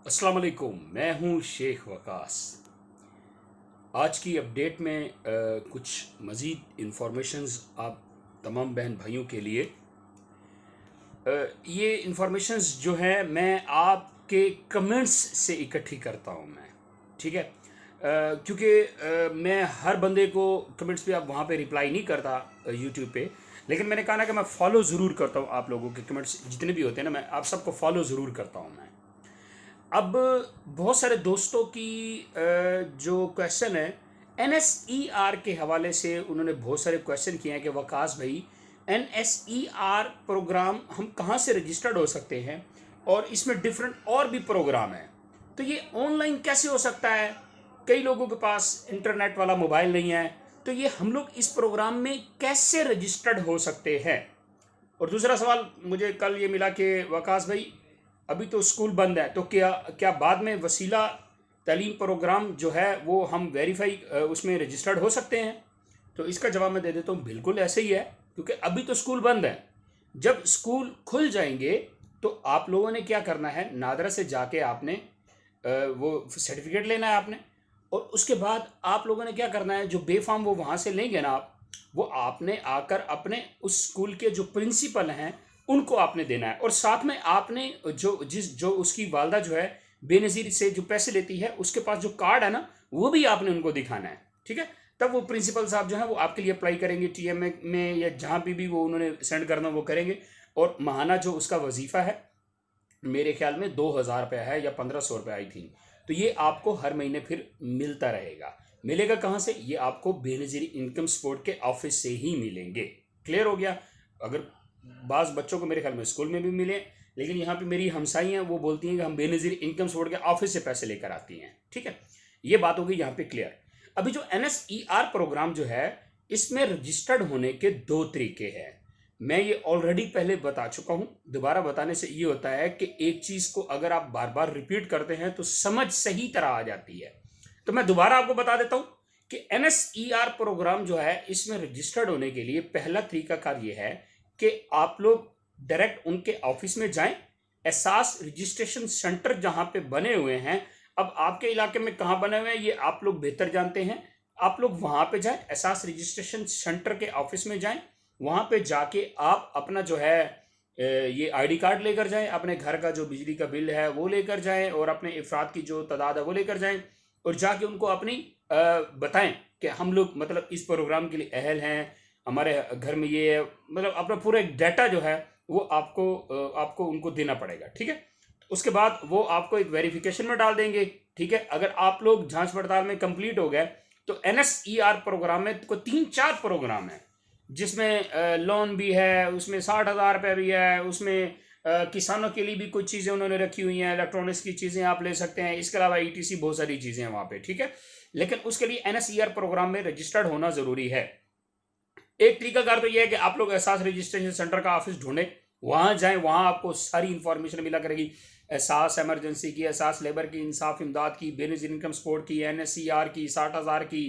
अस्सलाम वालेकुम। मैं हूँ शेख वकास। आज की अपडेट में कुछ मज़ीद इन्फॉर्मेशंस आप तमाम बहन भाइयों के लिए। ये इन्फॉर्मेशंस जो है मैं आपके कमेंट्स से इकट्ठी करता हूँ मैं, ठीक है। क्योंकि मैं हर बंदे को कमेंट्स पे अब वहाँ पे रिप्लाई नहीं करता यूट्यूब पे, लेकिन मैंने कहा ना कि मैं फ़ॉलो ज़रूर करता हूँ आप लोगों के कमेंट्स जितने भी होते हैं ना, मैं आप सबको फ़ॉलो ज़रूर करता हूँ मैं। अब बहुत सारे दोस्तों की जो क्वेश्चन है एनएसईआर के हवाले से, उन्होंने बहुत सारे क्वेश्चन किए हैं कि वकास भाई, एनएसईआर प्रोग्राम हम कहाँ से रजिस्टर्ड हो सकते हैं और इसमें डिफरेंट और भी प्रोग्राम हैं, तो ये ऑनलाइन कैसे हो सकता है। कई लोगों के पास इंटरनेट वाला मोबाइल नहीं है, तो ये हम लोग इस प्रोग्राम में कैसे रजिस्टर्ड हो सकते हैं। और दूसरा सवाल मुझे कल ये मिला कि वकास भाई, अभी तो स्कूल बंद है, तो क्या क्या बाद में वसीला तालीम प्रोग्राम जो है वो हम वेरीफाई उसमें रजिस्टर्ड हो सकते हैं। तो इसका जवाब मैं दे देता हूँ, बिल्कुल ऐसे ही है, क्योंकि अभी तो स्कूल बंद है। जब स्कूल खुल जाएंगे तो आप लोगों ने क्या करना है, नादरा से जाके आपने वो सर्टिफिकेट लेना है आपने, और उसके बाद आप लोगों ने क्या करना है, जो बे फॉर्म वो वहाँ से लेंगे ना आप, वो आपने आकर अपने उस स्कूल के जो प्रिंसिपल हैं उनको आपने देना है। और साथ में आपने जो उसकी वालदा जो है बेनज़ीर से जो पैसे लेती है, उसके पास जो कार्ड है ना, वो भी आपने उनको दिखाना है, ठीक है। तब वो प्रिंसिपल साहब जो है वो आपके लिए अप्लाई करेंगे, टीएम में या जहाँ भी वो उन्होंने सेंड करना वो करेंगे। और महाना जो उसका वजीफ़ा है, मेरे ख्याल में 2,000 रुपया है या 1,500 रुपया आई थी। तो ये आपको हर महीने फिर मिलता रहेगा। मिलेगा कहाँ से, ये आपको बेनज़ीर इनकम सपोर्ट के ऑफिस से ही मिलेंगे। क्लियर हो गया। अगर बाज़ बच्चों को मेरे ख्याल में स्कूल में भी मिले, लेकिन यहाँ पे मेरी हमसाई हैं, वो बोलती हैं कि हम बेनज़ीर इनकम सपोर्ट के ऑफिस से पैसे लेकर आती हैं, ठीक है। ये बात हो गई यहाँ पे क्लियर। अभी जो एनएसईआर प्रोग्राम जो है, इसमें रजिस्टर्ड होने के दो तरीके हैं। मैं ये ऑलरेडी पहले बता चुका हूं, दोबारा बताने से ये होता है कि एक चीज को अगर आप बार बार रिपीट करते हैं तो समझ सही तरह आ जाती है। तो मैं दोबारा आपको बता देता हूं कि एनएसईआर प्रोग्राम जो है, इसमें रजिस्टर्ड होने के लिए पहला तरीकाकार ये है कि आप लोग डायरेक्ट उनके ऑफिस में जाएं। एहसास रजिस्ट्रेशन सेंटर जहां पे बने हुए हैं, अब आपके इलाके में कहां बने हुए हैं ये आप लोग बेहतर जानते हैं। आप लोग वहां पे जाएं, एहसास रजिस्ट्रेशन सेंटर के ऑफिस में जाएं। वहां पे जाके आप अपना जो है ये आईडी कार्ड लेकर जाएं, अपने घर का जो बिजली का बिल है वो लेकर जाएं, और अपने अफराद की जो तादाद है वो लेकर जाएं। और जाके उनको अपनी बताएं कि हम लोग मतलब इस प्रोग्राम के लिए अहल हैं, हमारे घर में ये है, मतलब अपना पूरा एक डाटा जो है वो आपको उनको देना पड़ेगा, ठीक है। उसके बाद वो आपको एक वेरिफिकेशन में डाल देंगे, ठीक है। अगर आप लोग जांच पड़ताल में कंप्लीट हो गए तो एनएसईआर प्रोग्राम में को 3-4 प्रोग्राम है, जिसमें लोन भी है, उसमें 60,000 रुपये भी है, उसमें किसानों के लिए भी कुछ चीज़ें उन्होंने रखी हुई हैं, इलेक्ट्रॉनिक्स की चीज़ें आप ले सकते हैं, इसके अलावा ईटीसी बहुत सारी चीज़ें हैं वहाँ पे, ठीक है। लेकिन उसके लिए एनएसईआर प्रोग्राम में रजिस्टर्ड होना ज़रूरी है। एक तरीकाकार तो यह है कि आप लोग एहसास रजिस्ट्रेशन सेंटर का ऑफिस ढूंढें, वहां जाएं, वहां आपको सारी इंफॉर्मेशन मिला करेगी। एहसास एमरजेंसी की, एहसास लेबर की, इंसाफ इमदाद की, बेनिफिट इनकम सपोर्ट की, एनएससीआर की, 60,000 की,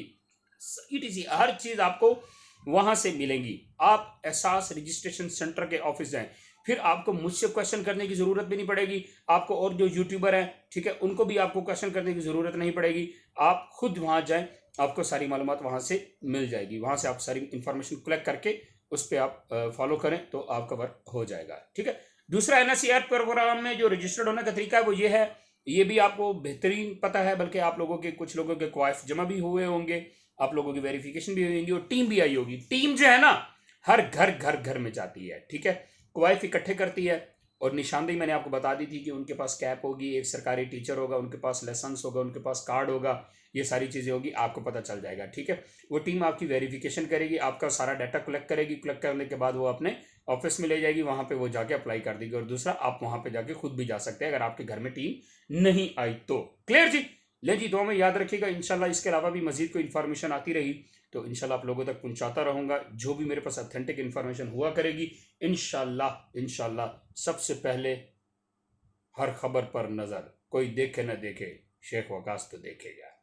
ईटीसी, हर चीज़ आपको वहां से मिलेंगी। आप एहसास रजिस्ट्रेशन सेंटर के ऑफिस जाएं, फिर आपको मुझसे क्वेश्चन करने की ज़रूरत भी नहीं पड़ेगी। आपको और जो यूट्यूबर हैं, ठीक है, उनको भी आपको क्वेश्चन करने की ज़रूरत नहीं पड़ेगी। आप खुद वहां जाएं, आपको सारी मालूमात वहाँ से मिल जाएगी। वहाँ से आप सारी इंफॉर्मेशन कलेक्ट करके उस पर आप फॉलो करें तो आपका वर्क हो जाएगा, ठीक है। दूसरा एनएसईआर प्रोग्राम में जो रजिस्टर्ड होने का तरीका है वो ये है, ये भी आपको बेहतरीन पता है, बल्कि आप लोगों के कुछ लोगों के क्वाइफ जमा भी हुए होंगे, आप लोगों की वेरिफिकेशन भी हुई होगी, और टीम भी आई होगी। टीम जो है ना, हर घर में जाती है, ठीक है, क्वाइफ इकट्ठे करती है। और निशानदेही मैंने आपको बता दी थी कि उनके पास कैप होगी, एक सरकारी टीचर होगा, उनके पास लाइसेंस होगा, उनके पास कार्ड होगा, ये सारी चीज़ें होगी, आपको पता चल जाएगा, ठीक है। वो टीम आपकी वेरिफिकेशन करेगी, आपका सारा डाटा कलेक्ट करेगी, कलेक्ट करने के बाद वो अपने ऑफिस में ले जाएगी, वहाँ पे वो जाके अप्लाई कर देगी। और दूसरा, आप वहाँ पे जाके खुद भी जा सकते हैं अगर आपके घर में टीम नहीं आई तो। क्लियर जी। ले जी, दुआ में याद रखिएगा। इंशाल्लाह इसके अलावा भी मजीद कोई इन्फॉर्मेशन आती रही तो इंशाल्लाह आप लोगों तक पहुंचाता रहूँगा, जो भी मेरे पास ऑथेंटिक इन्फॉर्मेशन हुआ करेगी। इंशाल्लाह सबसे पहले हर खबर पर नज़र, कोई देखे न देखे, शेख वकास तो देखेगा।